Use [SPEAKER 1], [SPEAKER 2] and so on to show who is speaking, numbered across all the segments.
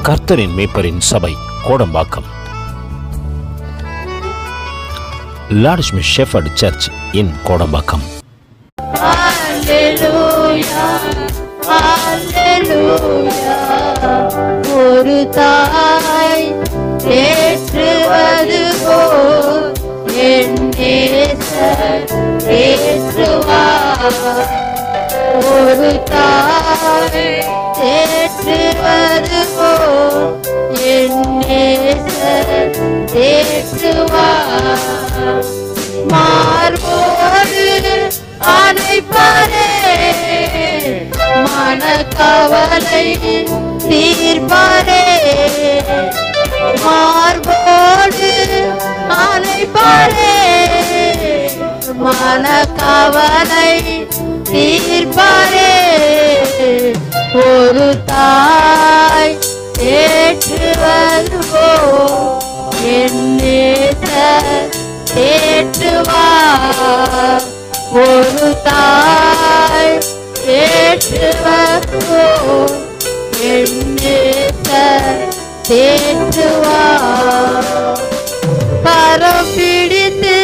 [SPEAKER 1] கர்த்தரின் மேய்ப்பரின் சபை Kodambakkam. லார்ட்ஸ்மி shepherd search இன் கோடம்பாக்கம்.
[SPEAKER 2] ஒரு தாய் தேற்றுவது போல் என் நேசர் தேற்றுவார். ஒரு தாய் தேற்றுவது போல் என் நேசர் தேற்றுவார். மார்போடு அணைப்பாரே, மனக்கவலை தீர்ப்பாரே. மார்போடு அணைப்பாரே, மனக்கவலை தீர்ப்பாரே. ஒரு தாய் தேற்றுவது போல் என் நேசர் தேற்றுவார். ஒரு தாய் தேற்றுவது போல் என் நேசர் தேற்றுவார். கரம் பிடித்து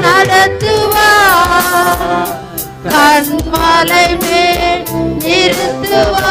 [SPEAKER 2] நடத்துவார், கண்மலை மேல் நிறுத்துவார்.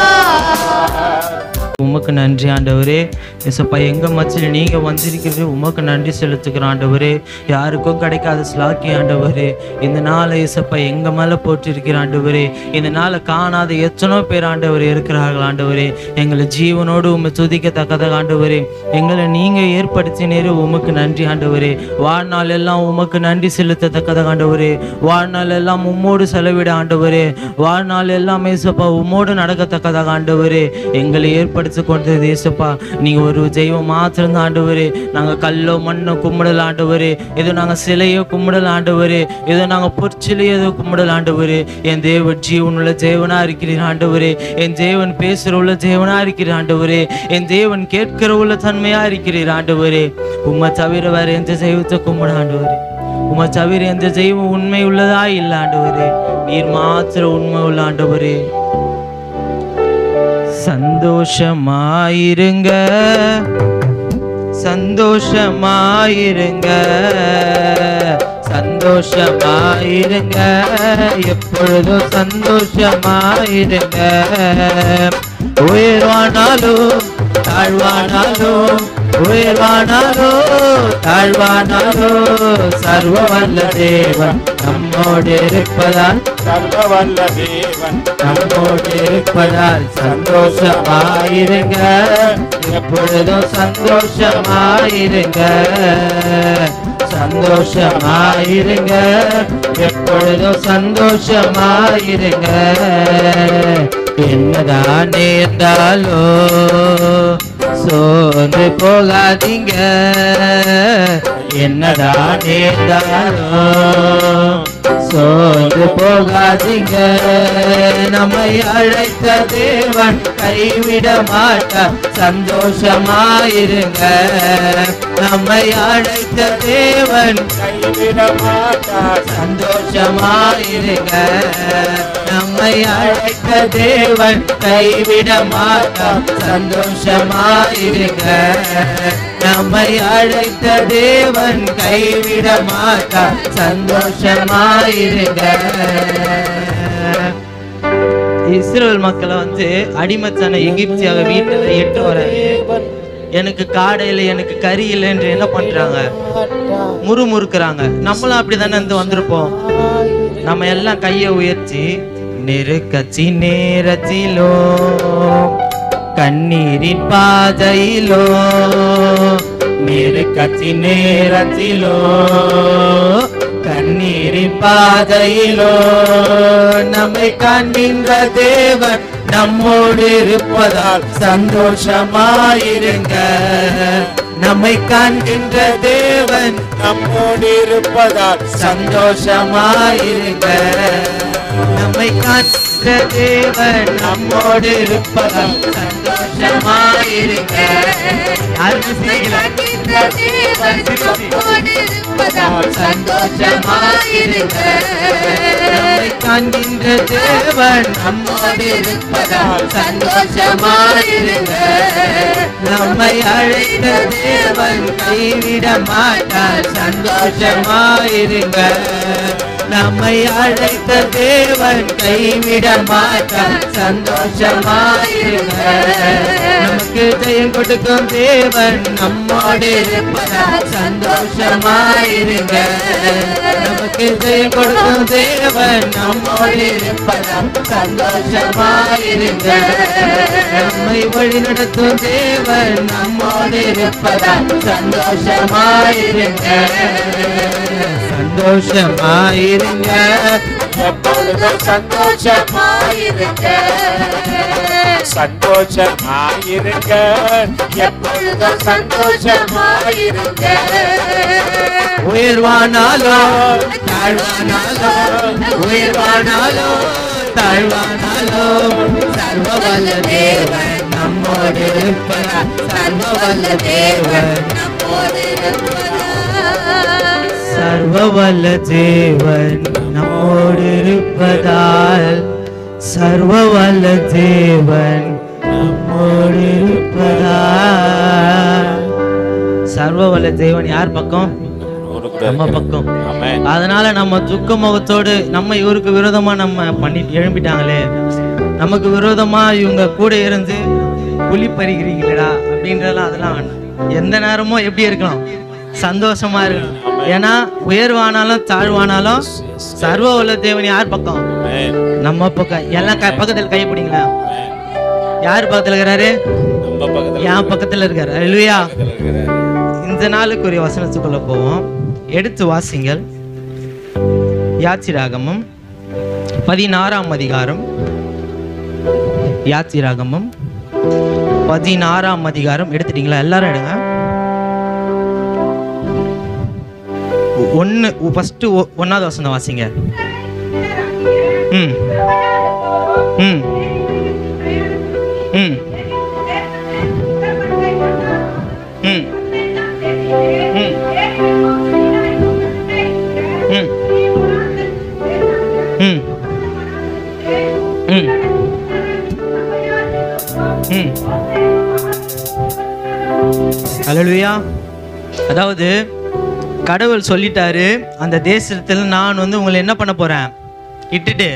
[SPEAKER 3] உமக்கு நன்றி ஆண்டவரே. இயேசுப்பா, எங்க மத்தியில் நீங்க வந்திருக்கிறது உமக்கு நன்றி செலுத்துக்கிற ஆண்டவரே. யாருக்கும் கிடைக்காத ஸ்லாக்கி ஆண்டவரே. இந்த நாளை இயேசுப்பா எங்க மேல போட்டிருக்கிற ஆண்டவரே. இந்த நாளை காணாத எத்தனோ பேர் ஆண்டவரே இருக்கிறார்கள் ஆண்டவரே. எங்களை ஜீவனோடு உண்மை துதிக்கத்தக்கதாக ஆண்டவரே எங்களை நீங்க ஏற்படுத்தினீரு. உமக்கு நன்றி ஆண்டவரே. வாழ்நாள் எல்லாம் உமக்கு நன்றி செலுத்தத்தக்கதாக ஆண்டவரே. வாழ்நாள் எல்லாம் உம்மோடு செலவிட ஆண்டவரே. வாழ்நாள் எல்லாம் இயேசுப்பா உம்மோடு நடக்கத்தக்கதாக ஆண்டவரே எங்களை ஏற்படுத்தி கொண்டது இயேசுப்பா. நீங்க ஒரு தெய்வம் மாத்திரம் ஆண்டவரே. நாங்க கல்லோ மண்ணோ கும்பிடல ஆண்டவரே. ஏதோ நாங்க சிலையோ கும்பிடல ஆண்டவரே. ஏதோ நாங்க பொற்சிலையோ ஏதோ கும்பிடல ஆண்டவரே. என் தேவன் ஜீவனுள்ள தேவனா இருக்கிறீர் ஆண்டவரே. என் தேவன் பேசுற உள்ள தேவனா இருக்கிறீர் ஆண்டவரே. என் தேவன் கேட்கிற உள்ள தன்மையா இருக்கிறீர் ஆண்டவரே. உம்மை தவிர வேற எந்த தெய்வத்தை கும்பிட ஆண்டவரே. உம்மை தவிர எந்த தெய்வம் உண்மை உள்ளதா இல்லை ஆண்டவரே. நீர் மாத்திர உண்மை உள்ள ஆண்டவரே. சந்தோஷமாயிருங்க, சந்தோஷமாயிருங்க, சந்தோஷமாயிருங்க, எப்பொழுதும் சந்தோஷமாயிருங்க. உயர்வானாலும் தாழ்வானாலும், உயர்வானாலும் தாழ்வானாலும் சர்வ வல்ல தேவன் நம்மோடு இருப்பதால், சர்வ வல்ல தேவன் நம்மோடு இருப்பதால் சந்தோஷமாயிருங்க, எப்பொழுதும் சந்தோஷமாயிருங்க, சந்தோஷமாயிருங்க, எப்பொழுதும் சந்தோஷமாயிருங்க. என்னதான் நேர்ந்தாலோ சோர்ந்து போகாதீங்க, என்னதான் நேர்ந்தாலோ சோர்ந்து போகாதீங்க. நம்மை அழைத்த தேவன் கைவிட மாட்டார், சந்தோஷமாயிருங்க. நம்மை அழைத்த தேவன் கைவிட மாட்டார், சந்தோஷமாயிருங்க. நம்மை அழைத்த தேவன் கைவிட மாட்டார், சந்தோஷமாயிருங்க. நம்மை அழைத்த தேவன் கைவிட மாட்டார், சந்தோஷமாயிருங்க. இஸ்ரேல் மக்களை அடிமைத்தன எகிப்தியாக வீட்டுல 8 வராது. எனக்கு காடையில எனக்கு கறி இல்லை என்று என்ன பண்றாங்க, முறுமுறுக்கிறாங்க. நம்மளும் அப்படிதானே வந்திருப்போம். நம்ம எல்லாம் கையை உயர்த்தி நெருக்கச்சி நேரத்திலோ கண்ணீரின் பாதையிலோ, நெருக்கச்சி நேரத்திலோ கண்ணீரின் பாதையிலோ நம்மை காண்கின்ற தேவன் நம்மோடு இருப்பதால் சந்தோஷமாயிருங்க. நம்மை காண்கின்ற தேவன் நம்மோடு இருப்பதால் சந்தோஷமாயிருங்க. நம்மை அழைத்த தேவன் நம்மோடு இருப்பதால் சந்தோஷமாயிருங்க.
[SPEAKER 2] நம்மை காண்கின்ற தேவன் நம்மோடு இருப்பதால் சந்தோஷமாயிருங்க.
[SPEAKER 3] நம்மை காண்கின்ற தேவன் நம்மோடு இருப்பதால் சந்தோஷமாயிருங்க. நம்மை அழைத்த தேவன் கைவிட மாட்டார் சந்தோஷமாயிருங்க. நம்மை அழைத்த தேவன் கைவிட மாட்டார் சந்தோஷமாயிருங்க. நமக்கு ஜெயம் கொடுக்கும் தேவன் நம்மோடு இருப்பதால் சந்தோஷமாயிருங்க. நமக்கு ஜெயம் கொடுக்கும் தேவன் நம்மோடு இருப்பதால் சந்தோஷமாயிருங்க. நம்மை வழி நடத்தும் தேவன் நம்மோடு இருப்பதால் சந்தோஷமாயிருங்க. சந்தோஷமாயிருங்க.
[SPEAKER 1] எப்பொழுதும்
[SPEAKER 2] சந்தோஷமாயிருங்க.
[SPEAKER 1] சந்தோஷமாயிருங்க.
[SPEAKER 2] எப்பொழுதும் சந்தோஷமாயிருங்க.
[SPEAKER 3] உயர்வானாலோ தாழ்வானாலோ, உயர்வானாலோ தாழ்வானாலோ, சர்வவல்ல தேவன் நம்மோடு இருப்பதால் சர்வவல்ல தேவன்
[SPEAKER 2] நம்மோடு இருப்பதால்
[SPEAKER 3] சர்வவல்ல தேவன் நம்மோடு இருப்பதால் சர்வவல்ல தேவன் நம்மோடு இருப்பதால். சர்வவல்ல தேவன் யார் பக்கம்? நம்ம பக்கம். அதனால நம்ம துக்க முகத்தோடு நம்ம இவருக்கு விரோதமா நம்ம பண்ணி எழும்பிட்டாங்களே, நமக்கு விரோதமா இவங்க கூட இருந்து புலி பறிக்கிறீங்களா அப்படின்றதெல்லாம் அதெல்லாம் வேண்டாம். எந்த நேரமும் எப்படி இருக்கலாம்? சந்தோஷமா இருக்கணும். ஏன்னா உயர்வானாலும் தாழ்வானாலும் சர்வ வல்ல தேவன் யார் பக்கம்? நம்ம பக்கம். எல்லாம் பக்கத்தில் கைப்பிடிங்களா? யார் பக்கத்துல இருக்கிறாரு? என் பக்கத்துல இருக்காரு. அல்லேலூயா. இந்த நாளுக்குரிய வசனத்துக்குள்ள போவோம். எடுத்து வாசிங்கள். யாத்திராகமம் 16ஆம் அதிகாரம். யாத்திராகமம் 16ஆம் அதிகாரம். எடுத்துட்டீங்களா? எல்லாரும் எடுங்க. ஃபர்ஸ்ட் 1வது வசனம் வாசிங்க. ம் ம் ம் ம் ம் ம் ம் ம். அல்லேலூயா. அதாவது கடவுள் சொல்லிட்டாரு, அந்த தேசத்தில் நான் உங்களை என்ன பண்ண போறேன்? இட்டுட்டு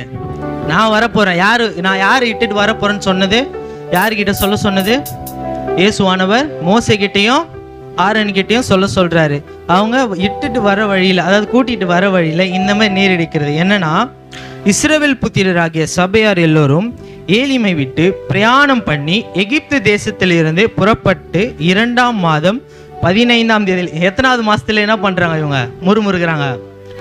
[SPEAKER 3] நான் வரப்போறேன். நான் யார் இட்டுட்டு வரப்போறேன்னு சொன்னது? யாருக்கிட்ட சொல்ல சொன்னது? இயேசுவானவர் மோசே கிட்டையும் ஆரோன் கிட்டையும் சொல்றாரு. அவங்க இட்டுட்டு வர வழியில, அதாவது கூட்டிட்டு வர வழியில இந்த மாதிரி நேரிடிக்கிறது என்னன்னா, இஸ்ரவேல் புத்திரராகிய சபையார் எல்லோரும் ஏலிமை விட்டு பிரயாணம் பண்ணி எகிப்து தேசத்திலிருந்து புறப்பட்டு 2ஆம் மாதம் 15ஆம் தேதி. எத்தனாவது மாசத்துல என்ன பண்றாங்க இவங்க? முறுமுறுக்கிறாங்க.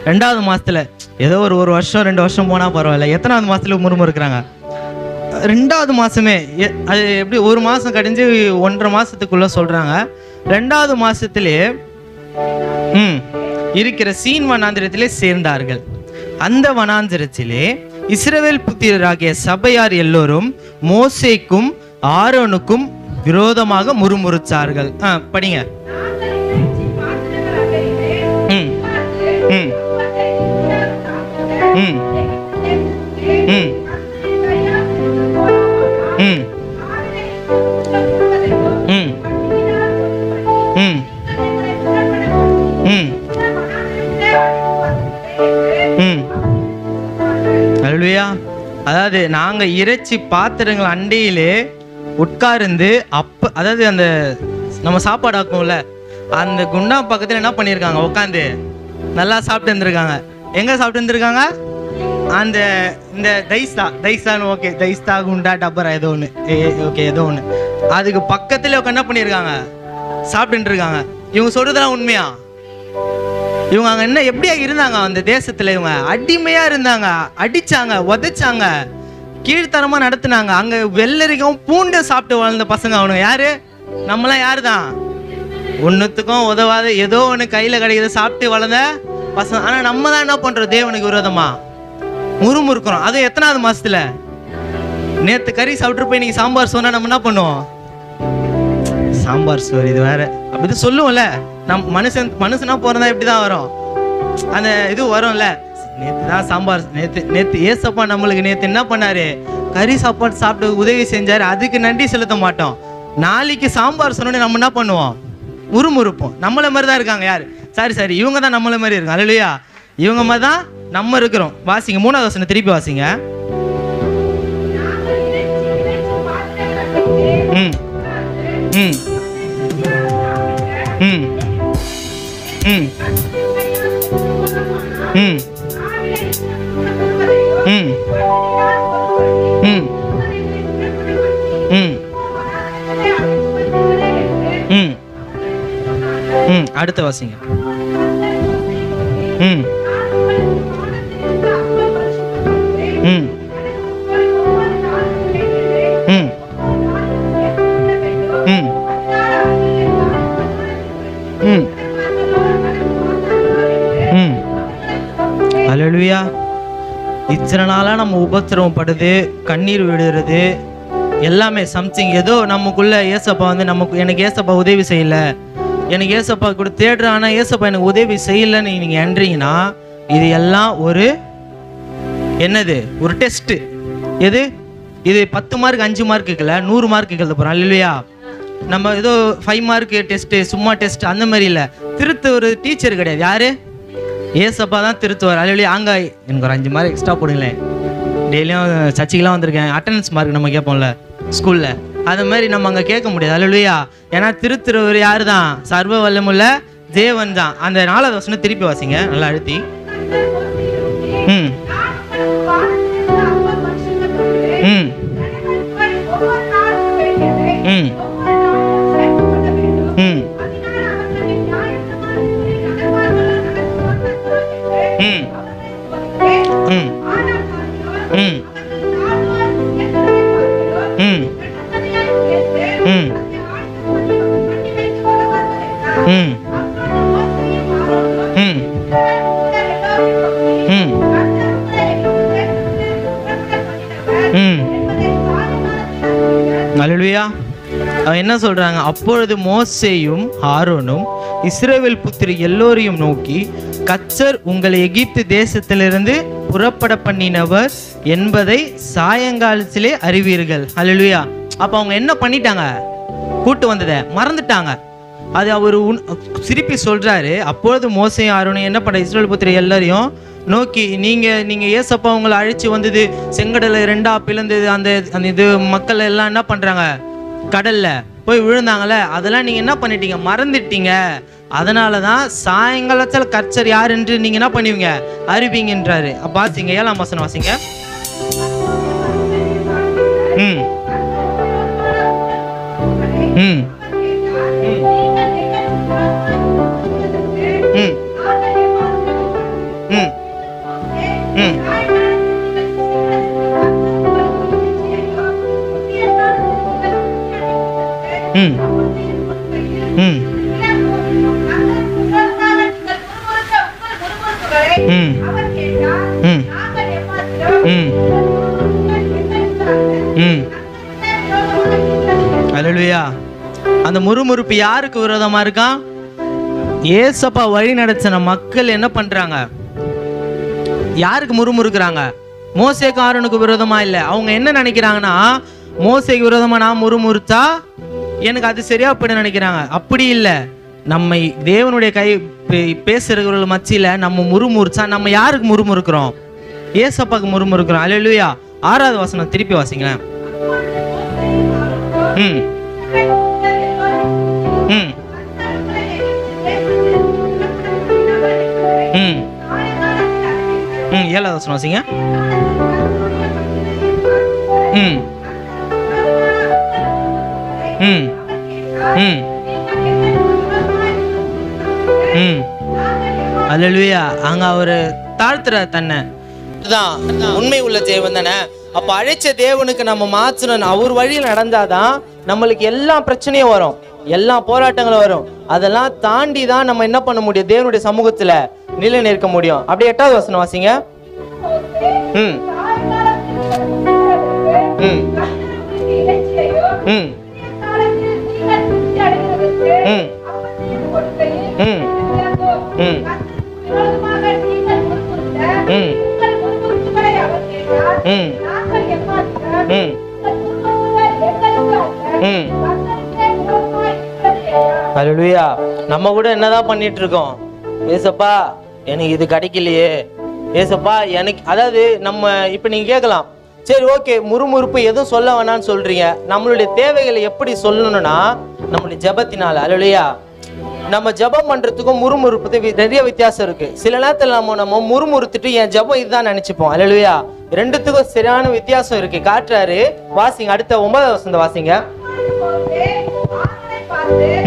[SPEAKER 3] 2வது மாசத்துல. ஏதோ ஒரு வருஷம் 2 வருஷம் போனா பரவாயில்ல. எத்தனாவது மாசத்துல முறுமுறுக்கிறாங்க? 2வது மாசமே. அது எப்படி? ஒரு மாசம் கழிஞ்சு 1.5 மாசத்துக்குள்ள சொல்றாங்க. 2வது மாசத்திலே இருக்கிற சீன் வனாந்திரத்திலே சேர்ந்தார்கள். அந்த வனாந்திரத்திலே இஸ்ரவேல் புத்திரராகிய சபையார் எல்லோரும் மோசேக்கும் ஆரோனுக்கும் விரோதமாக முறுமுறுச்சார்கள். படிங்க. ம் ம் ம் ம் ம் ம் ம் ம் ம். அல்லேலூயா. அதாவது நாங்க இறைச்சி பாத்திரங்கள் அண்டையிலே உட்கார்ந்து அதாவது அந்த நம்ம சாப்பாடு ஆக்கும்ல, அந்த குண்டா பக்கத்துல என்ன பண்ணியிருக்காங்க? உட்காந்து நல்லா சாப்பிட்டு இருந்திருக்காங்க. எங்க சாப்பிட்டு இருந்திருக்காங்க? அந்த இந்த தைஸ்தான் ஓகே, தைஸ்தா குண்டா டப்பரா ஏதோ ஒன்று, ஓகே ஏதோ ஒன்று, அதுக்கு பக்கத்துல என்ன பண்ணியிருக்காங்க? சாப்பிட்டு இருக்காங்க. இவங்க சொல்றதெல்லாம் உண்மையா? இவங்க அங்க என்ன எப்படியா இருந்தாங்க? அந்த தேசத்துல இவங்க அடிமையா இருந்தாங்க. அடிச்சாங்க, உதைச்சாங்க, கீழ்த்தரமா நடத்துனாங்க. அங்க வெள்ளரிக்கும் பூண்டு சாப்பிட்டு வாழ்ந்த பசங்க அவனுங்க. யாரு? நம்மளாம் யாரு தான்? ஒன்னுத்துக்கும் உதவாத ஏதோ ஒன்று கையில கிடைக்கிறத சாப்பிட்டு வளர்ந்த பசங்க. ஆனா நம்ம தான் என்ன பண்றோம்? தேவனுக்கு விரோதமா முறுமுறுக்கிறோம். அது எத்தனாவது மாசத்துல? நேத்து கறி சாப்பிட்டு போய் இன்னைக்கு சாம்பார் சொன்னா நம்ம என்ன பண்ணுவோம்? சாம்பார் சோறு இது வேற அப்படி சொல்லுவோம்ல. மனுஷனா போறதா இப்படிதான் வரும், அந்த இது வரும்ல. நேத்து தான் சாம்பார், நேத்து ஏசப்பா நம்மளுக்கு நேத்து என்ன பண்ணாரு? கறி சாப்பாடு சாப்பிட்டு உதவி செஞ்சாரு, அதுக்கு நன்றி செலுத்த மாட்டோம். நாளைக்கு சாம்பார் சொன்னோன்னு நம்ம என்ன பண்ணுவோம்? உருமுறுப்போம். நம்மள மாதிரி தான் இருக்காங்க. யாரு? சரி இவங்க தான் நம்மள மாதிரி இருக்காங்க. அல்லேலூயா. இவங்க மாதிரி தான் நம்ம இருக்கிறோம். வாசிங்க 3வது வசனம் திருப்பி வாசிங்க. ம் ம் ம் ம் ம் ம் ம் ம் ம் ம் அடுத்த வாசிங்க. ம் ம் ம் ம் ம் ம் அல்லேலூயா. இத்தனை நாளாக நம்ம உபத்திரவம் படுது, கண்ணீர் விடுறது எல்லாமே சம்திங் ஏதோ நமக்குள்ள ஏசப்பா வந்து எனக்கு ஏசப்பா உதவி செய்யல, எனக்கு ஏசப்பா கூட தேடுறேன், ஆனால் ஏசப்பா எனக்கு உதவி செய்யலைன்னு நீங்கள் எண்றீங்கன்னா இது எல்லாம் ஒரு என்னது? ஒரு டெஸ்ட்டு. எது இது? 10 மார்க் 5 மார்க்குல 100 மார்க்கு எழுத போகிறோம். இல்லையா? நம்ம ஏதோ 5 மார்க்கு டெஸ்ட்டு, சும்மா டெஸ்ட் அந்த மாதிரி இல்லை. திருத்த ஒரு டீச்சர் கிடையாது. யாரு? ஏசப்பா தான் திருத்துவார். அல்லேலூயா. அங்கே எனக்கு ஒரு 5 மார்க் எக்ஸ்ட்ரா போடுங்களேன், டெய்லியும் சர்ச்சைக்கெல்லாம் வந்திருக்கேன், அட்டண்டன்ஸ் மார்க் நம்ம கேட்போம்ல ஸ்கூலில், அது மாதிரி நம்ம அங்கே கேட்க முடியாது. அல்லேலூயா. ஏன்னா திருத்துறவர் யாரு தான்? சர்வ வல்லமுள்ள தேவன் தான். அந்த 4வது வசனம் திருப்பி வாசிங்க நல்லா அழுத்தி. ம் ம் ம் ம் ம் ம் ம் ம் ம் ம் ம் ம் ம் அல்லேலூயா. என்ன சொல்றாங்க? அப்பொழுது மோசேயும் ஆரோனும் இஸ்ரவேல் புத்திரி எல்லோரையும் நோக்கி, கர்த்தர் உங்களை எகிப்து தேசத்திலிருந்து புறப்பட பண்ணினவர் என்பதை சாயங்காலத்திலே அறிவீர்கள். அல்லேலூயா. அப்போ அவங்க என்ன பண்ணிட்டாங்க? கூட்டு வந்ததை மறந்துட்டாங்க. அது அவர் திருப்பி சொல்றாரு. அப்பொழுது மோசேயும் ஆரோனும் என்ன பண்ண? இஸ்ரவேல் புத்திரி எல்லாரையும் நோக்கி, நீங்க ஏசப்பா உங்களை அழைச்சி வந்தது, செங்கடலை 2ஆ பிளந்தது, அந்த இது மக்கள் எல்லாம் என்ன பண்றாங்க? கடல்ல போய் விழுந்தாங்கல்ல, அதெல்லாம் நீங்க என்ன பண்ணிட்டீங்க? மறந்துட்டீங்க. அதனாலதான் சாயங்காலத்துல கர்த்தர் யார் என்று நீங்க என்ன பண்ணுவீங்க? அறிவீங்கன்றாரு. அப்ப வாசிங்க 7ஆம் வசனம் வாசிங்க. ம் ம் ம் ம் ம் ம் ம் அல்லேலூயா. அந்த முறுமுறுப்பு யாருக்கு விரோதமா இருக்கான்? ஏசப்பா வழி நடத்தின மக்கள் என்ன பண்றாங்க? யாருக்கு முறுமுறுக்கிறாங்க? மோசேக்கு ஆரோனுக்கு விரோதமா இல்ல. அவங்க என்ன நினைக்கிறாங்கன்னா, மோசேக்கு விரோதமா நான் முறுமுறுத்தா எனக்கு அது சரியா போயிட நினைக்கிறாங்க. அப்படி இல்லை. நம்மை தேவனுடைய கை பேசுறவர்கள் மத்தியில நம்ம முறுமுறுச்சா நம்ம யாருக்கு முறுமுறுக்கிறோம்? ஏசப்பாக்கு முறுமுறுக்கிறோம். அல்லேலூயா. 6வது வசனம் திருப்பி வாசிங்களேன். ம் ம் ம் ம் 7வது வசனம் வாசிங்க. ம் ம் ம் ம் அல்லேலூயா. அங்க அவரு தாழ்த்துற தன்னை தான் உண்மை உள்ள தேவன் தானே. அப்ப அழைச்ச தேவனுக்கு நம்ம மாற்றணும். அவர் வழியில் நடந்தாதான் நம்மளுக்கு எல்லா பிரச்சனையும் வரும், எல்லா போராட்டங்களும் வரும். அதெல்லாம் தாண்டி தான் நம்ம என்ன பண்ண முடியும்? தேவனுடைய சமூகத்துல நிலை நிற்க முடியும். அப்படியே 8வது வசனம் வாசிங்க. ம் ம் ம் ம் ம் ம் ம் ஹல்லேலூயா. நம்ம கூட என்னதான் பண்ணிட்டு இருக்கோம்? ஏசப்பா எனக்கு இது கிடைக்கலையே, ஏசப்பா எனக்கு, அதாவது நம்ம இப்ப நீங்க கேட்கலாம், சரி ஓகே முறுமுறுப்பு எதுவும் சொல்ல வேணாம்னு சொல்றீங்க, நம்மளுடைய தேவைகளை எப்படி சொல்லணும்னா நம்மளுடைய ஜெபத்தினால. ஹல்லேலூயா. நம்ம ஜெபம் பண்றதுக்கும் முறுமுறுப்புக்கு நிறைய வித்தியாசம் இருக்கு. சில நேரத்தில் நம்ம முறுமுறுத்துட்டு என் ஜெபம் இதுதான் நினைச்சுப்போம். ஹல்லேலூயா. ரெண்டுத்துக்கும் சரியான வித்தியாசம் இருக்கு. காட்டுறாரு, வாசிங்க, அடுத்த 9வது வசனம் வாசிங்க.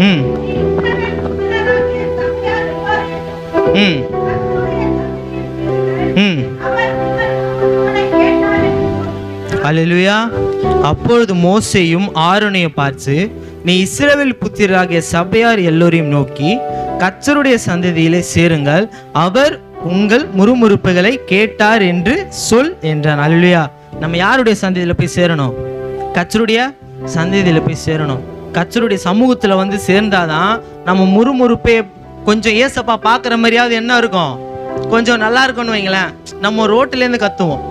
[SPEAKER 3] ம் ம் ம் ஹல்லேலூயா. அப்பொழுது மோசேயும் ஆரோனையும் பார்த்து, நீ இஸ்ரவேல் புத்திரராகிய சபையார் எல்லோரையும் நோக்கி கர்த்தருடைய சந்ததியிலே சேருங்கள், அவர் உங்கள் முறுமுறுப்புகளை கேட்டார் என்று சொல் என்றான். ஹல்லேலூயா. நம்ம யாருடைய சந்ததியில போய் சேரணும்? கர்த்தருடைய சந்ததியில போய் சேரணும். கர்த்தருடைய சமூகத்துல வந்து சேர்ந்தாதான் நம்ம முறுமுறுப்பே கொஞ்சம் ஏசப்பா பார்க்குற மாதிரியாவது என்ன இருக்கும், கொஞ்சம் நல்லா இருக்கும்னு வைங்களேன். நம்ம ரோட்டிலேருந்து கத்துவோம்.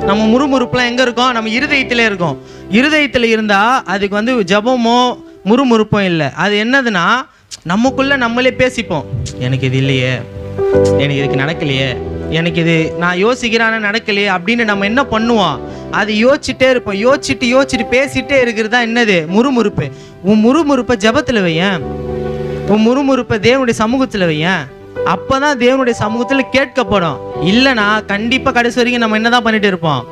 [SPEAKER 3] நம்ம முறுமுறுப்புலாம் எங்கே இருக்கும்? நம்ம இருதயத்திலே இருக்கும். இருதயத்தில் இருந்தால் அதுக்கு வந்து ஜபமோ முறுமுறுப்பும் இல்லை. அது என்னதுன்னா நமக்குள்ளே நம்மளே பேசிப்போம், எனக்கு இது இல்லையே, எனக்கு இதுக்கு நடக்கலையே, எனக்கு இது நான் யோசிக்கிறான நடக்கலையே அப்படின்னு நம்ம என்ன பண்ணுவோம்? அது யோசிச்சுட்டே இருப்போம். யோசிச்சுட்டு பேசிகிட்டே இருக்கிறது தான் என்னது? முறுமுறுப்பு. உன் முறுமுறுப்பை ஜபத்தில் வையேன், உன் முறுமுறுப்பை தேவனுடைய சமூகத்தில் வையேன். அப்பதான் தேவனுடைய சமூகத்தில் கேட்கப்படும். இல்லைனா கண்டிப்பாக கடைசி வரைக்கும் நம்ம என்னதான் பண்ணிட்டு இருப்போம்?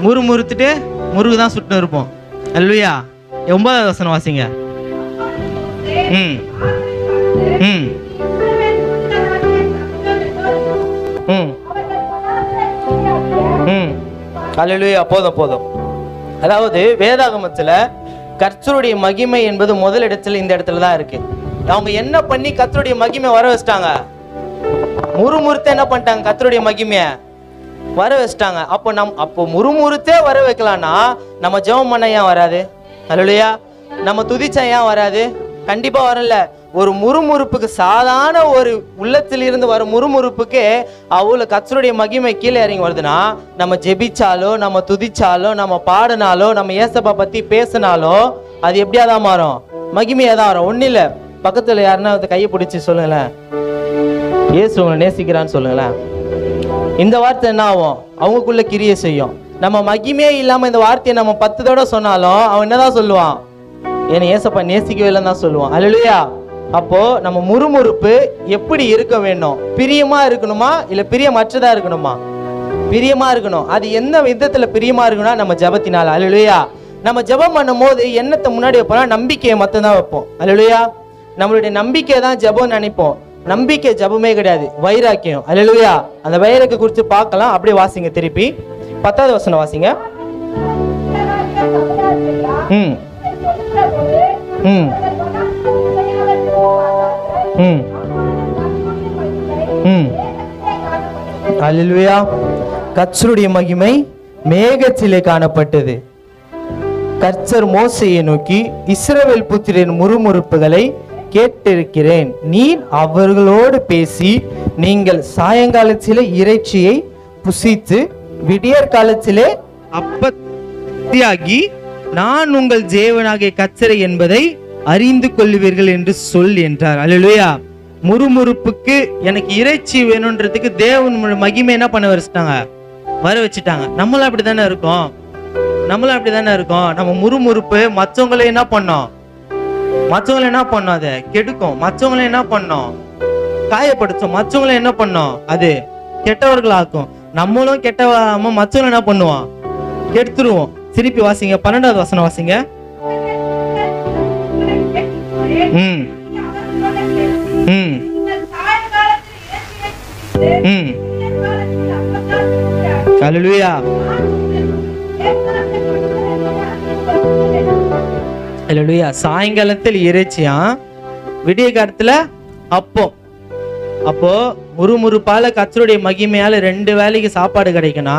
[SPEAKER 3] முறுமுறுத்துட்டு முருகு தான் சுட்டு இருப்போம். ஹல்லேலூயா. 9வது வசனம் வாசிங்க. ம் ம் ம் ம் ஹல்லேலூயா. போதும். அதாவது வேதாகமத்தில் கர்த்தருடைய மகிமை என்பது முதல் இடத்துல இந்த இடத்துல தான் இருக்கு. அவங்க என்ன பண்ணி கர்த்தருடைய மகிமை வர வச்சிட்டாங்க? முறுமுறுத்த என்ன பண்ணிட்டாங்க? கர்த்தருடைய மகிமையை வர வச்சிட்டாங்க. அப்போ முறுமுறுத்தே வர வைக்கலாம்னா நம்ம ஜெபம் பண்ண ஏன் வராது? ஹல்லேலூயா. நம்ம துதிச்சா ஏன் வராது? கண்டிப்பா வரல. ஒரு முறுமுறுப்புக்கு, சாதாரண ஒரு உள்ளத்தில் இருந்து வர முறுமுறுப்புக்கு அவ்வளோ கர்த்தருடைய மகிமை கீழே இறங்கி வருதுன்னா, நம்ம ஜெபிச்சாலோ, நம்ம துதிச்சாலோ, நம்ம பாடினாலோ, நம்ம ஏசப்பா பத்தி பேசினாலோ அது எப்படியா தான் மாறும்? மகிமையா தான் வரும். ஒன்றும் இல்லை, பக்கத்தில் யாருன்னா கையை பிடிச்சி சொல்லுங்களேன், இயேசு உங்களை நேசிக்கிறான்னு சொல்லுங்களேன். இந்த வார்த்தை என்ன ஆகும்? அவங்களுக்குள்ள கிரியை செய்யும். நம்ம மகிமையே இல்லாமல் இந்த வார்த்தையை நம்ம 10 தடவை சொன்னாலும் அவன் என்னதான் சொல்லுவான்? என்னை ஏசப்பா நேசிக்கவே இல்லைன்னு தான் சொல்லுவான். ஹல்லேலூயா. அப்போ நம்ம முறுமுறுப்பு எப்படி இருக்க வேண்டும்? பிரியமா இருக்கணுமா இல்லை பிரியமற்றதா இருக்கணுமா? பிரியமா இருக்கணும். அது எந்த விதத்துல பிரியமா இருக்கணும்னா நம்ம ஜபத்தினால. ஹல்லேலூயா. நம்ம ஜபம் பண்ணும் போது எண்ணத்தை முன்னாடி வைப்போம்னா நம்பிக்கையை மட்டும் தான் வைப்போம். ஹல்லேலூயா. நம்மளுடைய நம்பிக்கை தான் ஜபம் நினைப்போம். நம்பிக்கை ஜபமே கிடையாது, வைராக்கியம். ஹல்லேலூயா. அந்த வைராக்கிய குறித்து பார்க்கலாம். அப்படியே வாசிங்க, திருப்பி 10வது வசனம் வாசிங்க. ம் ம் ம் ம் ஹல்லேலூயா. கர்த்தருடைய மகிமை மேகத்திலே காணப்பட்டது. கர்த்தர் மோசேயை நோக்கி, இஸ்ரவேல் புத்திரரின் முறுமுறுப்புகளை கேட்டிருக்கிறேன். நீர் அவர்களோடு பேசி, நீங்கள் சாயங்காலத்திலே இறைச்சியை புசித்து விடியற் காலத்திலே அப்பத்தியாகி நான் உங்கள் தேவனாகிய கர்த்தரை என்பதை அறிந்து கொள்ளுவீர்கள் என்று சொல் என்றார். ஹல்லேலூயா. முறுமுறுப்புக்கு எனக்கு இறைச்சி வேணுன்றதுக்கு தேவன் மகிமை என்ன பண்ண வர வச்சுட்டாங்க. நம்மளும் அப்படித்தானே இருக்கோம். நம்ம முறுமுறுப்பு மற்றவங்களை என்ன பண்ணோம்? அதை கெடுக்கும். மற்றவங்களை என்ன பண்ணோம்? காயப்படுத்தும். மற்றவங்களை என்ன பண்ணோம்? அது கெட்டவர்களாக்கும். நம்மளும் கெட்டவாம மற்றவங்களை என்ன பண்ணுவோம்? கெடுத்துருவோம். திருப்பி வாசிங்க, 12வது வசனம் வாசிங்க. ம் ம் ம் ஹல்லேலூயா. ஹல்லேலூயா. சாயங்காலத்தில் இறைச்சியா, விடிய காலத்துல அப்போ முறுமுறுப்பால கர்த்தருடைய மகிமையால 2 வேளைக்கு சாப்பாடு கிடைக்கும்னா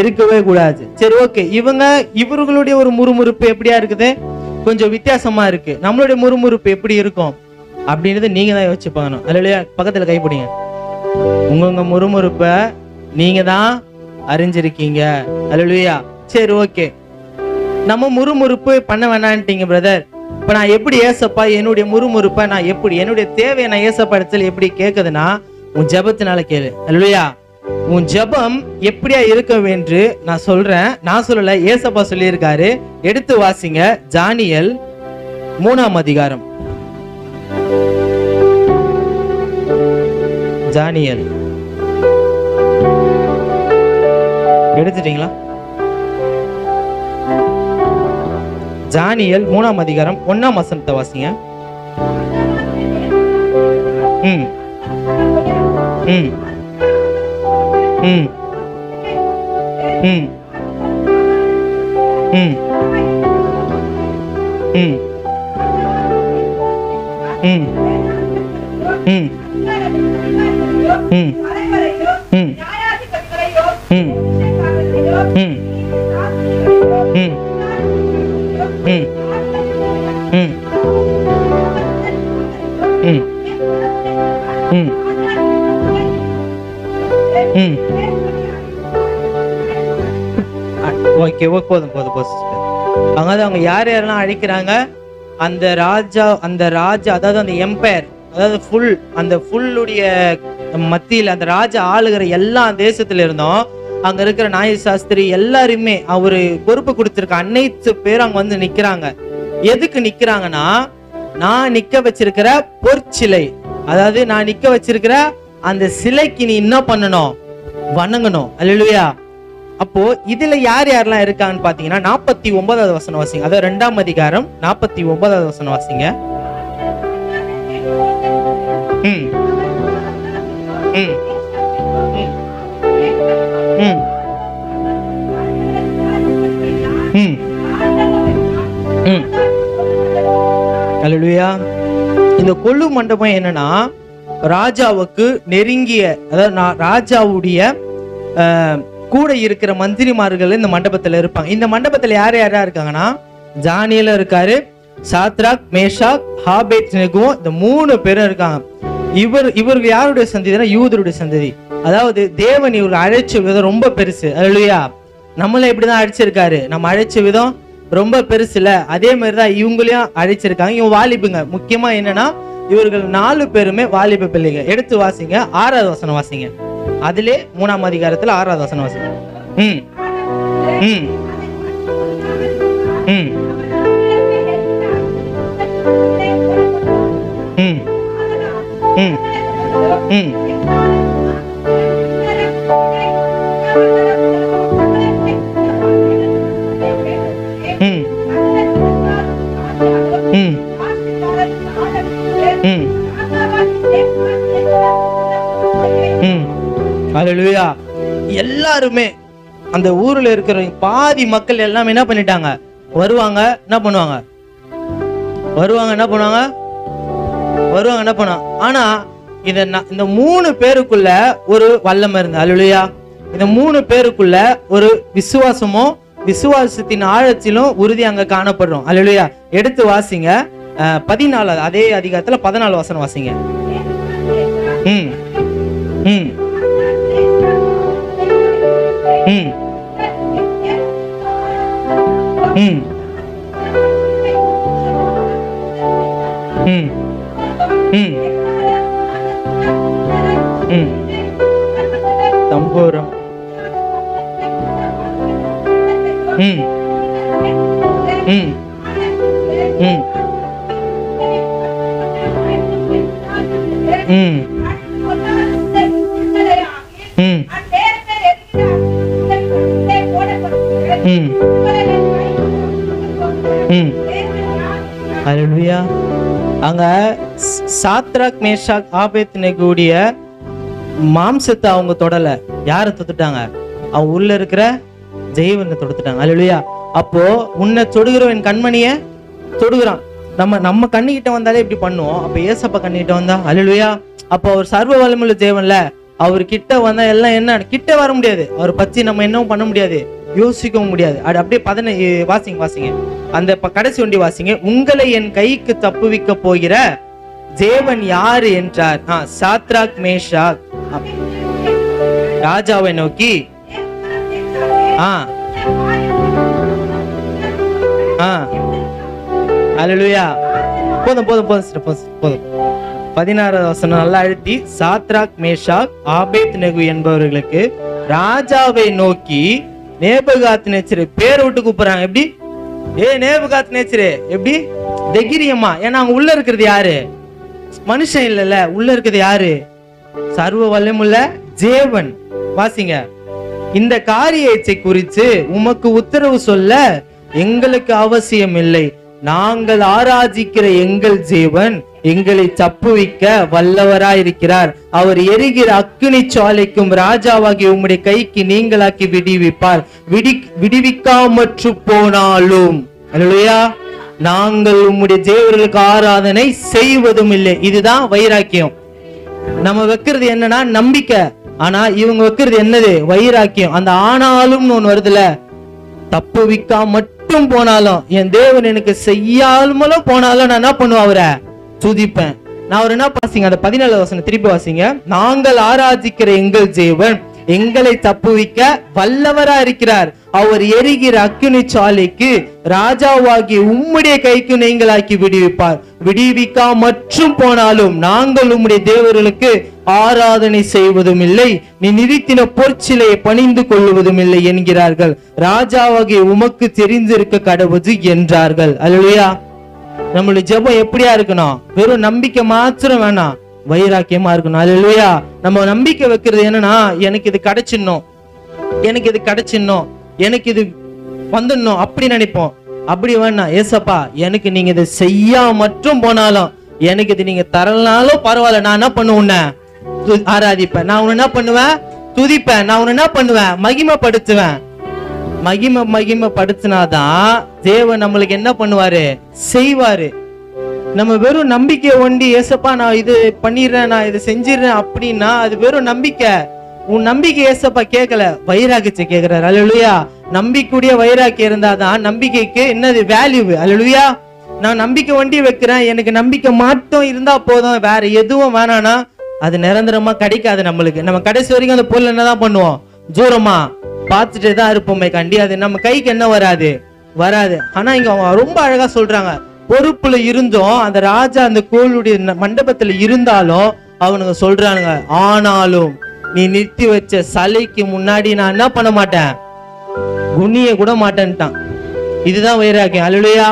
[SPEAKER 3] இருக்கவே கூடாது. சரி, ஓகே. இவர்களுடைய ஒரு முறுமுறுப்பு எப்படியா இருக்குது? கொஞ்சம் வித்தியாசமா இருக்கு. நம்மளுடைய முறுமுறுப்பு எப்படி இருக்கும் அப்படின்றது நீங்க தான் யோசிச்சு பார்க்கணும். அல்லையா? பக்கத்துல கைப்பிடிங்க. உங்க முறுமுறுப்பை நீங்க தான் அறிஞ்சிருக்கீங்க. அல்லையா? சரி, ஓகே. நம்ம முறுமுறுப்பு பண்ண வேணான்ட்டீங்க பிரதர். இப்ப நான் எப்படி ஏசப்பா என்னுடைய முறுமுறுப்பை நான் எப்படி என்னுடைய தேவையை நான் ஏசப்பா இடத்துல எப்படி கேட்குதுன்னா, உன் ஜெபத்தினால கேளு. அல்லையா? உன் ஜெபம் எப்படியா இருக்கும் என்று நான் சொல்றேன். நான் சொல்லல, ஏசப்பா சொல்லியிருக்காரு. எடுத்து வாசிங்க. தானியேல் 3ஆம் அதிகாரம். தானியேல் எடுத்துட்டீங்களா? தானியேல் 3ஆம் அதிகாரம் 1ஆம் வசனத்தை வாசிங்க. ம் ம் ம் ம் ம் ம் ம் ம் ம் ம் ஓகே, போதும் போதும் போதும். அதாவது அவங்க யார் யாரெல்லாம் அழைக்கிறாங்க? அந்த ராஜா அதாவது அந்த எம்பையர், அதாவது அந்த ஃபுல்லுடைய மத்தியில் அந்த ராஜா ஆளுகிற எல்லா தேசத்துல இருந்தோம் அங்க இருக்கிற நாய சாஸ்திரி எல்லாருமே அவரு பொறுப்பு கொடுத்திருக்க அனைத்து பேர் அங்க வந்து நிக்கிறாங்க. எதுக்கு நிக்கிறாங்கன்னா, நான் நிக்க வச்சிருக்கிற பொற்சிலை, அதாவது நான் நிக்க வச்சிருக்கிற அந்த சிலைக்கு நீ என்ன பண்ணணும்? வணங்கணும். அல்லேலூயா. அப்போ இதுல யார் யாரெல்லாம் இருக்காங்கன்னு பாத்தீங்கன்னா 49வது வசனம் வாசிங்க. அதாவது 2ஆம் அதிகாரம் 49வது வசனம் வாசிங்க. ம் ம் ம் ம் ம் அல்லேலூயா. இந்த கொள்ளு மண்டபம் என்னன்னா, ராஜாவுக்கு நெருங்கிய, அதாவது ராஜாவுடைய கூட இருக்கிற மந்திரிமார்கள் இந்த மண்டபத்துல இருப்பாங்க. இந்த மண்டபத்துல யார் யாரா இருக்காங்கன்னா, தானியேல் இருக்காரு, சாத்ராக், மேஷாக், ஆபேத்நேகோ, இந்த 3 பேரும் இருக்காங்க. இவர்கள் யாருடைய சந்ததினா, யூதருடைய சந்ததி. அதாவது தேவன் இவர்கள் அழைச்ச விதம் ரொம்ப பெருசு. அல்லேலூயா. நம்மள எப்படிதான் அழைச்சிருக்காரு, நம்ம அழைச்ச விதம் ரொம்ப பெருசு இல்ல? அதே மாதிரிதான் இவங்களையும் அழைச்சிருக்காங்க. இவங்க வாலிபுங்க. முக்கியமா என்னன்னா, இவர்கள் 4 பேருமே வாலிப பிள்ளைங்க. எடுத்து வாசிங்க. 6வது வசனம் வாசிங்க. அதிலே 3ஆம் அதிகாரத்துல 6வது வசனம் வாசிங்க. ம் ம் ம் ம் ம் ம் அல்லேலூயா. எல்லாருமே அந்த ஊர்ல இருக்கிற பாதி மக்கள் எல்லாமே என்ன பண்ணிட்டாங்க? வருவாங்க. என்ன பண்ணுவாங்க? ஆனா இந்த 3 பேருக்குள்ள ஒரு வல்லமை இருந்தது. அல்லேலூயா. இந்த 3 பேருக்குள்ள ஒரு விசுவாசமும் விசுவாசத்தின் ஆழத்திலும் உறுதி அங்க காணப்படுறோம். அல்லேலூயா. எடுத்து வாசிங்க. 14 அதே அதிகாரத்துல 14 வசனம் வாசிங்க. ம் ம் ம் ம் ம் ம் ம் தம்பூரம். ம் ம் ம் ம் ம் ம் ம் அல்லேலூயா. அங்க சாத்ராக், மேஷாக், ஆபேத்நேகோவுடைய மாம்சத்தை அவங்க தொடல. யாரை தொட்டுட்டாங்க? அவங்க உள்ள இருக்கிற தெய்வனை தொடுத்துட்டாங்க. அல்லேலூயா. அப்போ உன்னை தொடுகிறவன் கண்மணிய தொடுகிறான். நம்ம கண்ணுகிட்ட வந்தாலே இப்படி பண்ணுவோம். அப்ப ஏசப்பா கண்ணுகிட்ட வந்தா, அல்லேலூயா. அப்போ அவர் சர்வ வல்லமையுள்ள தேவன்ல அவர் கிட்ட வந்தா எல்லாம் என்ன கிட்ட வர முடியாது. அவர் பத்தி நம்ம என்னவும் பண்ண முடியாது, யோசிக்கவும் முடியாது. அது அப்படியே வாசிங்க அந்த கடைசி ஒண்டி வாசிங்க. உங்களை என் கைக்கு தப்புவிக்க போகிற தேவன் யாரு என்றார். சாத்ராக் மேஷாக் ராஜாவை நோக்கி அல்லேலூயா. போதும் 16வது வசனம் நல்லா அழுத்தி. சாத்ராக் மேஷாக் ஆபேத்நேகோ என்பவர்களுக்கு ராஜாவை நோக்கி நேபுகாத்நேச்சர் பேர் விட்டு கூப்பிடுறாங்க. எப்படி? நேபுகாத்நேச்சர் எப்படி தைரியமா? ஏன்னா அவங்க உள்ள இருக்கிறது யாரு? மனுஷன் இல்லல்ல, உள்ள இருக்கிறது யாரு? சர்வ வல்லமுள்ள தேவன். வாசிங்க. இந்த காரியத்தை குறித்து உமக்கு உத்தரவு சொல்ல எங்களுக்கு அவசியம் இல்லை. நாங்கள் ஆராதிக்கிற எங்கள் தேவன் எங்களை தப்புவிக்க வல்லவராயிருக்கிறார். அவர் எரிகிற அக்கினி சாலைக்கும் ராஜாவாகிய உம்முடைய கைக்கு நீங்களாக்கி விடுவிப்பார். விடுவிக்காமற்று போனாலும் அல்லேலூயா நாங்கள் உம்முடைய தேவர்களுக்கு ஆராதனை செய்வதும் இல்லை. இதுதான் வைராக்கியம். நம்ம வைக்கிறது என்னன்னா நம்பிக்கை. ஆனா இவங்க வைக்கிறது என்னது? வைராக்கியம். அந்த ஆனாலும் ஒண்ணு வருதுல, தப்புவிக்கா மட்டும் போனாலும், என் தேவன் எனக்கு செய்யாமலும் போனாலும் நான் என்ன பண்ணுவேன்? அவரை துதிப்பேன். நான் அவர் என்ன வாசிங்க, அந்த 17வது வசனம் திருப்பி வாசிங்க. நாங்கள் ஆராதிக்கிற எங்கள் தேவன் எங்களை தப்புவிக்க வல்லவரா இருக்கிறார். அவர் எரிகிற அக்கினி சாலைக்கு ராஜாவாகி உம்முடைய கைக்கு நீங்களாக்கி விடுவிப்பார். விடுவிக்கா மற்றும் போனாலும் நாங்கள் உம்முடைய தேவர்களுக்கு ஆராதனை செய்வதும் இல்லை, நீ நிறுத்தின பொற்சிலையை பணிந்து கொள்வதும் இல்லை என்கிறார்கள். ராஜாவாகிய உமக்கு தெரிந்திருக்க கடவுது என்றார்கள். அல்லேலூயா. நம்மளுடைய ஜெபம் எப்படியா இருக்கணும்? வெறும் நம்பிக்கை மாத்திரம் வேணாம், வைராக்கியமா இருக்கணும். அல்லேலூயா. நம்ம நம்பிக்கை வைக்கிறது என்னன்னா, எனக்கு இது கிடைச்சிடணும், எனக்கு இது கிடைச்சிடணும், எனக்கு இது வந்துடணும் அப்படி நினைப்போம். அப்படி வேணாம். ஏசப்பா எனக்கு நீங்க இதை செய்யா மற்றும் போனாலும், எனக்கு இது நீங்க தரலனாலும் பரவாயில்ல, நான் என்ன பண்ணுவேன்? ஆராதிப்பேன். நான் உன்னை என்ன பண்ணுவேன்? துதிப்பேன். நான் உன்னை என்ன பண்ணுவேன்? மகிமைப்படுத்துவேன். மகிமைப்படுத்தினாதான் தேவன் நம்மளுக்கு என்ன பண்ணுவாரு? செய்வாரு. நம்ம வெறும் நம்பிக்கை ஒண்டி ஏசப்பா நான் இது பண்ணிடுறேன், நான் இதை செஞ்சிடறேன் அப்படின்னா அது வெறும் நம்பிக்கை. உன் நம்பிக்கை ஏசப்பா கேட்கல, வைராக்கியத்தை கேட்கிறாரு. அல்லேலூயா. நம்பிக்கையுடைய வைராக்கியம் இருந்தாதான் நம்பிக்கைக்கு என்னது? வேல்யூ. அல்லேலூயா. நான் நம்பிக்கை ஒண்டி வைக்கிறேன், எனக்கு நம்பிக்கை மட்டும் இருந்தா போதும், வேற எதுவும் வேணானா அது நிரந்தரமா கிடைக்காது நம்மளுக்கு. நம்ம கடைசி வரைக்கும் அந்த பொருள் என்னதான் பண்ணுவோம்? தூரமா பார்த்துட்டே தான் இருப்போமே கண்டி, அது நம்ம கைக்கு என்ன வராது? ஆனா இங்க அவங்க ரொம்ப அழகா சொல்றாங்க, பொறுப்புல இருந்தும் அந்த ராஜா அந்த கோளுடைய மண்டபத்துல இருந்தாலும் அவனுங்க சொல்றானுங்க, ஆனாலும் நீ நிறுத்தி வச்ச சிலைக்கு முன்னாடி நான் என்ன பண்ண மாட்டேன்? குனிய கூட மாட்டேன்ட்டான். இதுதான் வைராக்கியம். அல்லேலூயா.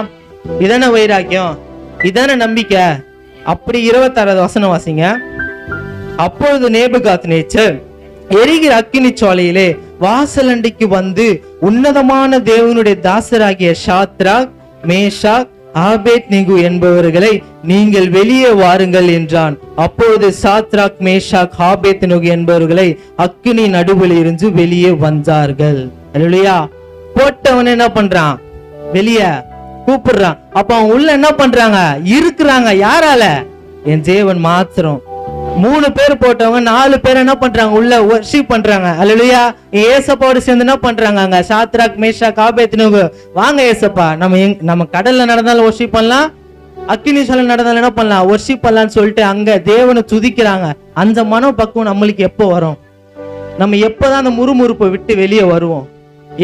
[SPEAKER 3] இதான வைராக்கியம், இதான நம்பிக்கை. அப்படி 26வது வசனம் வாசிங்க. அப்பொழுது நேபுகாத்நேச்சர் எரிகிற அக்கினி சோலையிலே வாசலண்டைக்கு வந்து உன்னதமான தேவனுடைய தாசராகிய சாத்ராக் மேஷாக் ஆபேத்நேகோ என்பவர்களை நீங்கள் வெளியே வாருங்கள் என்றான். அப்பொழுது சாத்ராக் மேஷாக் ஆபேத்நேகோ என்பவர்களை அக்கினி நடுவில் இருந்து வெளியே வந்தார்கள். அல்லேலூயா. போட்டவன் என்ன பண்றான்? வெளியே கூப்பிடுறான். அப்ப அவன் உள்ள என்ன பண்றாங்க? இருக்கிறாங்க. யாரால? என் தேவன் மாத்திரம். 3 பேர் போட்டவங்க 4 பேர் என்ன பண்றாங்க? உள்ள வர்ஷிப் பண்றாங்க. அல்லேலூயா. ஏசப்பாவோட சேர்ந்து என்ன பண்றாங்க? அங்க சாத்ராக் மேஷாக் ஆபேத்நேகோ, வாங்க ஏசப்பா, நம்ம கடல்ல நடந்தாலும் வர்ஷிப் பண்ணலாம், அக்கினி சோலையில நடந்தாலும் என்ன பண்ணலாம்? வர்ஷிப் பண்ணலாம்னு சொல்லிட்டு அங்க தேவனை துதிக்கிறாங்க. அந்த மனப்பக்குவம் நம்மளுக்கு எப்போ வரும்? நம்ம எப்பதான் அந்த முறுமுறுப்பை விட்டு வெளியே வருவோம்?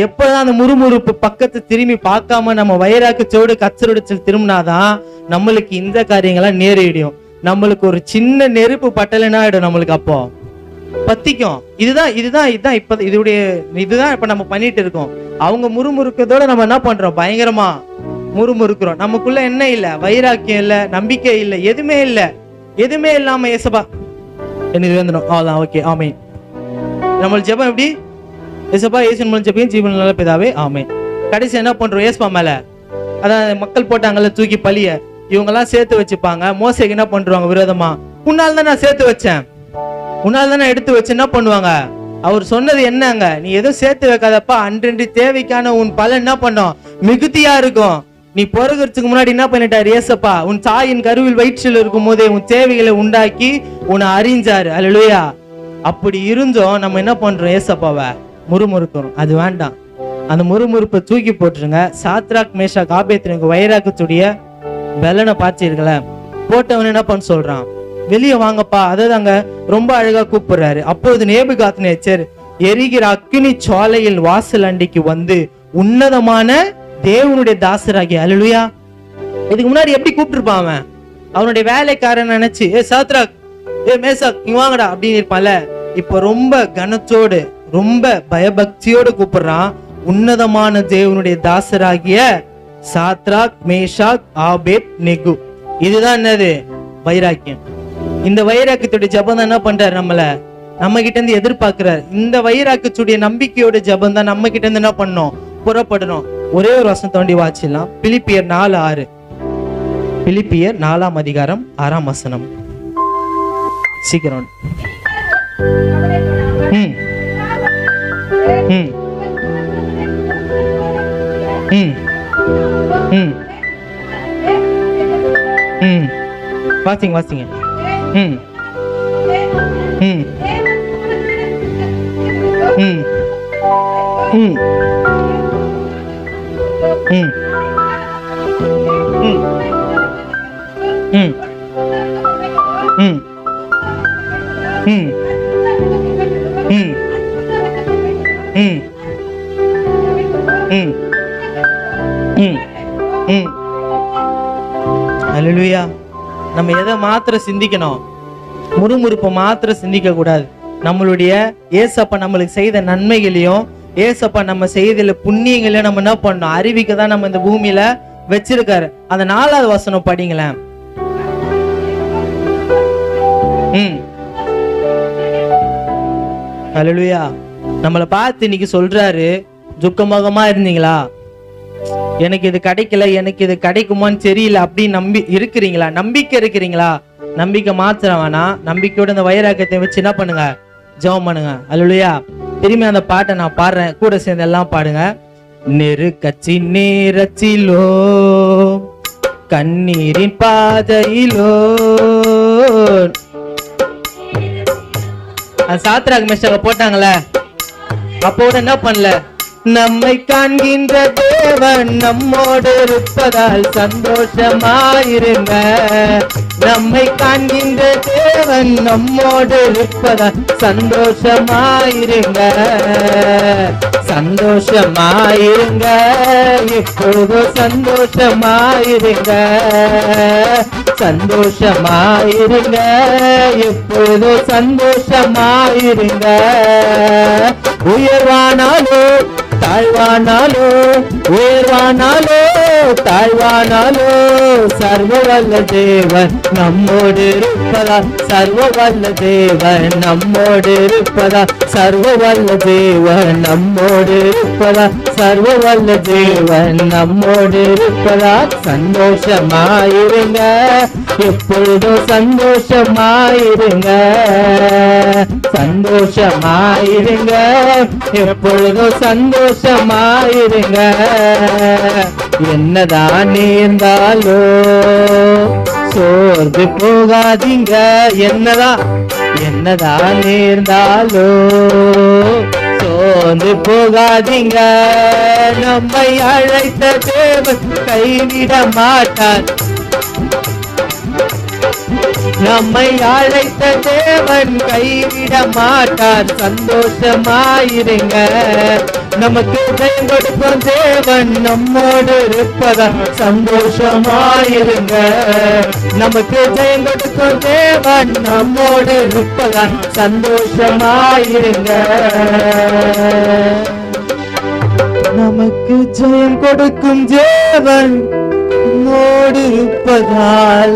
[SPEAKER 3] எப்பதான் அந்த முறுமுறுப்பு பக்கத்தை திரும்பி பார்க்காம நம்ம வைராக்கியத்தோடு கச்சரோடு திரும்பினாதான் நம்மளுக்கு இந்த காரியங்கள்லாம் நேரிடும். நம்மளுக்கு ஒரு சின்ன நெருப்பு பட்டலைன்னா ஆயிடும், நம்மளுக்கு அப்போ பத்திக்கும். இதுதான் இப்ப நம்ம பண்ணிட்டு இருக்கோம். அவங்க முறுமுறுக்கதோட நம்ம என்ன பண்றோம்? பயங்கரமா முறுமுறுக்கிறோம். நமக்குள்ள என்ன இல்ல? வைராக்கியம் இல்ல, நம்பிக்கை இல்ல, எதுவுமே இல்லாம ஏசப்பா எனக்கு வந்துடும், அவ்வளவுதான், ஓகே, ஆமென். நம்ம ஜெபம் எப்படி? ஏசப்பா ஏசன் மூலம் ஜெபியும் ஜீவன் நல்ல பிதாவே, ஆமென். கடைசி என்ன பண்றோம்? ஏசப்பா மேல அதான் மக்கள் போட்டாங்கல்ல தூக்கி பழிய, இவங்கெல்லாம் சேர்த்து வச்சுப்பாங்க. மோசேக்கு என்ன பண்றாங்க? விரோதமா, உன்னால தான் நான் சேர்த்து வச்சேன், உன்னால தான் நான் எடுத்து வச்சு என்ன பண்ணுவாங்க? அவர் சொன்னது என்னங்க? நீ எதுவும் சேர்த்து வைக்காதப்பா, அன்றென்று தேவைக்கான உன் பலன் என்ன பண்ணும்? மிகுதியா இருக்கும். நீ பிறகுறதுக்கு முன்னாடி என்ன பண்ணிட்டாரு ஏசப்பா? உன் தாயின் கருவில் வயிற்றில் இருக்கும் போதே உன் தேவைகளை உண்டாக்கி உன்னை அறிஞ்சாரு. அல்லேலூயா. அப்படி இருந்தும் நம்ம என்ன பண்றோம், ஏசப்பாவை முறுமுறுக்கிறோம். அது வேண்டாம். அந்த முறுமுறுப்பை தூக்கி போட்டுருங்க. சாத்ராக் மேஷாக் ஆபேத்நேகோ வைராக்கியத்துடைய பலனை பார்த்தீர்கள, போட்டவன் என்ன பண்ண சொல்றான், வெளியே வாங்கப்பா. அதாங்க ரொம்ப அழகா கூப்பிடுறாரு. அப்போது நேபுகாத்நேச்சர் எரிகிற அக்கினி சாலையில் வாசல் அண்டிக்கு வந்து உன்னதமான தேவனுடைய தாசராகி. அல்லேலூயா. இதுக்கு முன்னாடி எப்படி கூப்பிட்டுருப்பான் அவன், அவனுடைய வேலைக்காரன் நினைச்சு, ஏ சாத்ராக், ஏ மேஷாக், நீ வாங்கடா அப்படின்னு இருப்பான்ல. இப்ப ரொம்ப கனத்தோடு ரொம்ப பயபக்தியோடு கூப்பிடுறான், உன்னதமான தேவனுடைய தாசராகிய சாத்ராக் மேஷாக் ஆபேத்நேகோ. இதுதான் என்னது, வைராக்கியம். இந்த வைராக்கியத்துடைய ஜபம் தான் என்ன பண்றாரு, நம்ம கிட்ட இருந்து எதிர்பார்க்கிறார். இந்த வைராக்கியத்துடைய நம்பிக்கையோட ஜபம் தான் நம்ம கிட்ட இருந்து என்ன பண்ணணும், புறப்படணும். ஒரே ஒரு வசனம் தோண்டி வாசிடலாம். பிலிப்பியர் 4:6. பிலிப்பியர் 4ஆம் அதிகாரம் 6ஆம் வசனம். சீக்கிரம். ம் ம் ம் ம் ம் வாசிங்க வாசிங்க. ம் ம் ம் ம் ம் ம் ம் ம் ம் ம் ம் ம் ம். அல்லேலூயா. நம்ம எதை மாத்திரம் சிந்திக்கணும், முறுமுறுப்பை மாத்திரம் சிந்திக்க கூடாது. நம்மளுடைய ஏசப்பா நம்மளுக்கு செய்த நன்மைகளையும் ஏசப்பா நம்ம செய்த புண்ணியங்களையும் நம்ம என்ன பண்ணணும், அறிவிக்க தான் நம்ம இந்த பூமியில வச்சிருக்காரு. அந்த 4ஆவது வசனம் படிங்களேன். அல்லேலூயா. நம்மளை பார்த்து இன்னைக்கு சொல்றாரு, துக்கமுகமா இருந்தீங்களா, எனக்கு இது கிடைக்கல, எனக்கு இது கிடைக்குமான்னு தெரியல அப்படின்னு நம்பி இருக்கிறீங்களா, நம்பிக்கை இருக்கிறீங்களா, நம்பிக்கை மாத்திரம் வேணா, நம்பிக்கையோட இந்த வைராக்கியத்தை வச்சு என்ன பண்ணுங்க, ஜெபம் பண்ணுங்க. அல்லேலூயா. திரும்பி அந்த பாட்டை நான் பாடுறேன், கூட சேர்ந்து எல்லாம் பாடுங்க. நெருக்கச்சி நேரச்சிலோ கண்ணீரின் பாதையிலோ. சாத்ராக் மேஷாக் போட்டாங்கல்ல, அப்போட என்ன பண்ணல, நம்மை காண்கின்ற தேவன் நம்மோடு இருப்பதால் சந்தோஷமாயிருங்க. நம்மை காண்கின்ற தேவன் நம்மோடு இருப்பதால் சந்தோஷமாயிருங்க. சந்தோஷமாயிருங்க, எப்பொழுதும் சந்தோஷமாயிருங்க. சந்தோஷமாயிருங்க, எப்பொழுதும் சந்தோஷமாயிருங்க. உயர்வானாலோ தாழ்வானாலோ, உயர்வானாலோ தாழ்வானாலோ, சர்வ வல்ல தேவன் நம்மோடு இருப்பதா, சர்வ வல்ல தேவன் நம்மோடு இருப்பதா, சர்வ வல்ல தேவன் நம்மோடு இருப்பதா, சர்வ வல்ல தேவன் நம்மோடு இருப்பதா. சந்தோஷமாயிருங்க, எப்பொழுதும் சந்தோஷமாயிருங்க. சந்தோஷமாயிருங்க, எப்பொழுதும் சந்தோஷமாயிருங்க. என்னதான் நேர்ந்தாலோ சோர்ந்து போகாதீங்க. என்னதான் நேர்ந்தாலோ சோர்ந்து போகாதீங்க. நம்மை அழைத்த தேவன் கைவிட மாட்டார். நம்மை அழைத்த தேவன் கைவிட மாட்டார். சந்தோஷமாயிருங்க, நமக்கு ஜெயம் கொடுக்கும் தேவன் நம்மோடு இருப்பதால் சந்தோஷமாயிருங்க. நமக்கு ஜெயம் கொடுக்கும் தேவன் நம்மோடு இருப்பதால் சந்தோஷமாயிருங்க. நமக்கு ஜெயம் கொடுக்கும் தேவன் நம்மோடு இருப்பதால்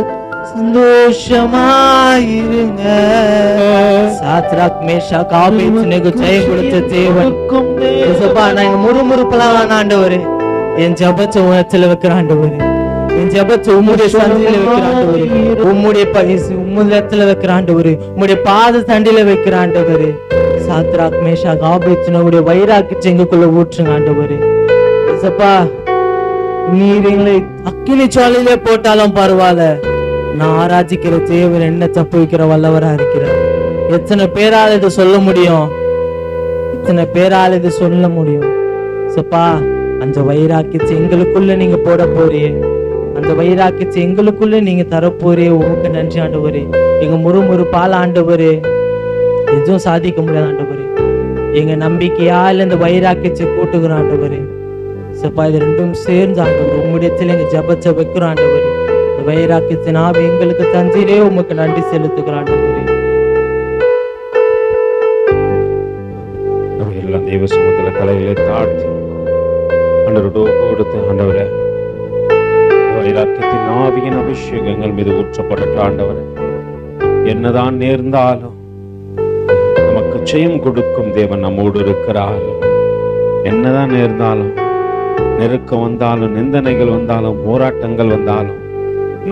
[SPEAKER 3] சந்தோஷமாயிருங்க. சாத்ராக் மேஷாக் ஆபேத்நேகோ ஜெயம் கொடுத்த தேவன். ஏசப்பா, நான் முறுமுறுப்பெல்லாம் வேணாம் ஆண்டவரே, என் ஜெபத்தை உன்னதத்துல வைக்கிற ஆண்டவரே, என் ஜெபத்தை உம்முடைய சந்தில வைக்கிற ஆண்டவரே, உம்முடைய உம்முடைய வைக்கிற ஆண்டவரே, உம்முடைய பாத தண்டில வைக்கிற ஆண்டவரே. சாத்ராக் மேஷாக் ஆபேத்நேகோடைய வைராக்கியத்தை எங்களுக்குள்ள ஊற்றுங்க ஆண்டவரே. ஏசப்பா, நீர் எங்களை அக்கினி சாலையிலே போட்டாலும் பரவாயில்ல, நான் ஆராய்ச்சிக்கிற தேவன் என்ன தப்பு வைக்கிற வல்லவரா இருக்கிறார். எத்தனை பேரால் இதை சொல்ல முடியும்? எத்தனை பேரால் இதை சொல்ல முடியும்? சப்பா, அந்த வைராக்கியத்தை எங்களுக்குள்ள நீங்க போட போறியே, அந்த வைராக்கியத்தை எங்களுக்குள்ள நீங்க தரப்போறே. உமக்கு நன்றி ஆண்டவரே. எங்க முறுமுறுப்பால் ஆண்டவரே எதுவும் சாதிக்க முடியாது ஆண்டவரே. எங்க நம்பிக்கையால் இந்த வைராக்கியத்தை கூட்டுகிறோம் ஆண்டவரே. சப்பா, இது ரெண்டும் சேர்ந்து ஆண்டவர் உம்முடையத்தில் எங்க ஜபத்தை வைக்கிறோம் ஆண்டவரே. இந்த வைராக்கியத்தின் ஆவி எங்களுக்கு தந்தீரே, உமக்கு நன்றி செலுத்துகிறோம் ஆண்டவரே.
[SPEAKER 1] எல்லாம் தெய்வ சமூகத்துல தலையிலே தாழ்த்தி ஆண்டவரோடு கொடுத்து, ஆண்டவரே வைராக்கியத்தின் ஆவியின் அபிஷேகங்கள் மீது ஊற்றப்பட்ட ஆண்டவரே, என்னதான் நேர்ந்தாலும் நமக்கு ஜெயம் கொடுக்கும் தேவன் நம்மோடு இருக்கிறார். என்னதான் நேர்ந்தாலும், நெருக்கம் வந்தாலும், நிந்தனைகள் வந்தாலும், போராட்டங்கள் வந்தாலும்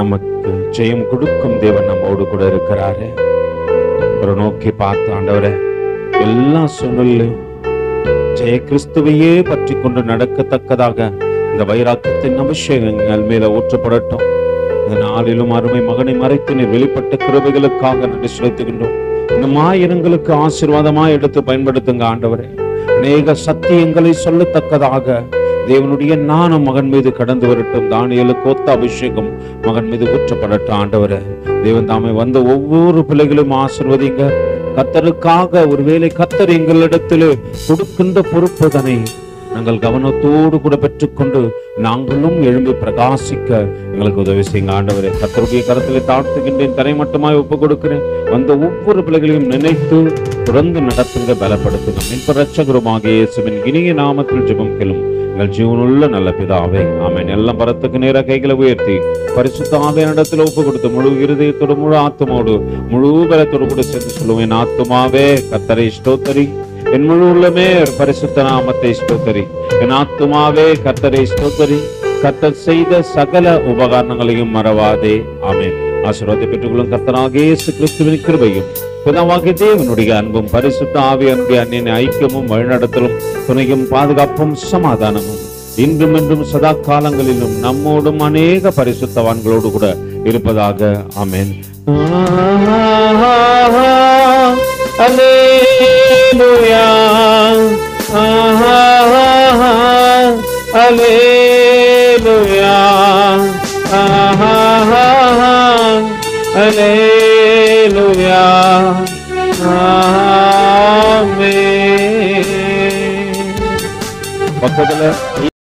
[SPEAKER 1] நமக்கு ஜெயம் கொடுக்கும் தேவன் நம்மோடு கூட இருக்கிறாரு. ஒரு நோக்கி பார்த்து, ஆண்டவரே எல்லா சூழ்நிலையும் ஜெய கிறிஸ்துவையே பற்றி கொண்டு நடக்கத்தக்கதாக இந்த வைராக்கியத்தின் அபிஷேகங்கள் மேல ஊற்றப்படட்டும். இந்த நாளிலும் அருமை மகனை மறைத்து நீர் வெளிப்பட்ட கிருபைகளுக்காக நன்றி செலுத்துகின்றோம். இந்த மாயிரங்களுக்கு ஆசீர்வாதமாய் எடுத்து பயன்படுத்துங்க ஆண்டவரே. அநேக சத்தியங்களை சொல்லத்தக்கதாக தேவனுடைய ஞானம் மகன் மீது கடந்து வரட்டும். தானியேலுக்கு ஒத்த அபிஷேகம் மகன் மீது ஊற்றப்படட்டும் ஆண்டவரே. தேவன் தாமே வந்த ஒவ்வொரு பிள்ளைகளும் ஆசீர்வதிங்க. கர்த்தருக்காக ஒருவேளை கர்த்தர் எங்களிடத்திலே கொடுக்கின்ற பொறுப்புதனை நாங்கள் கவனத்தோடு கூட பெற்றுக்கொண்டு நாங்களும் எழும்பி பிரகாசிக்க எங்களுக்கு உதவி செய்யுங்க ஆண்டவரே. கர்த்தருடைய கரத்திலே தாழ்த்துகின்றேன், தரை மட்டுமாய் ஒப்புக் கொடுக்கிறேன். வந்த ஒவ்வொரு பிள்ளைகளையும் நினைத்து தொடர்ந்து நடத்துங்க, பலப்படுத்துங்க. மீட்பர் இரட்சகருமாகிய இயேசுவின் இனிய நாமத்தில் ஜெபம் கேளும் எங்கள் ஜீவனுள்ள நல்ல பிதாவே, ஆமென். எல்லாம் பரத்துக்கு நேராக கைகளை உயர்த்தி பரிசுத்த ஆவியானிடத்தில் ஒப்பு கொடுத்து முழு இருதயத்தோடு, முழு ஆத்துமோடு, முழு பலத்தோடு கூட சேர்ந்து சொல்லுவேன். ஆத்துமாவே கர்த்தரை ஸ்தோத்தரி, என் முழு உள்ளமே பரிசுத்த நாமத்தை ஸ்தோத்தரி. என் ஆத்துமாவே கர்த்தரை ஸ்தோத்தரி, கர்த்தர் செய்த சகல உபகாரணங்களையும் மறவாதே. ஆமென். ஆசீர்வாதத்தை பெற்றுக்கொள்ளும் கர்த்தராகிய இயேசு கிறிஸ்துவின் கிருபையும் பிதாவாகிய தேவனுடைய அன்பும் பரிசுத்த ஆவியானுடைய அன்னிய ஐக்கியமும் வழிநடத்தலும் துணையும் பாதுகாப்பும் சமாதானமும் இன்றும் என்றும் சதா காலங்களிலும் நம்மோடும் அநேக பரிசுத்தவான்களோடு கூட இருப்பதாக. ஆமென். அல்லேலூயா, அல்லேலூயா, அல்லேலூயா, ஆமென். பக்கத்துல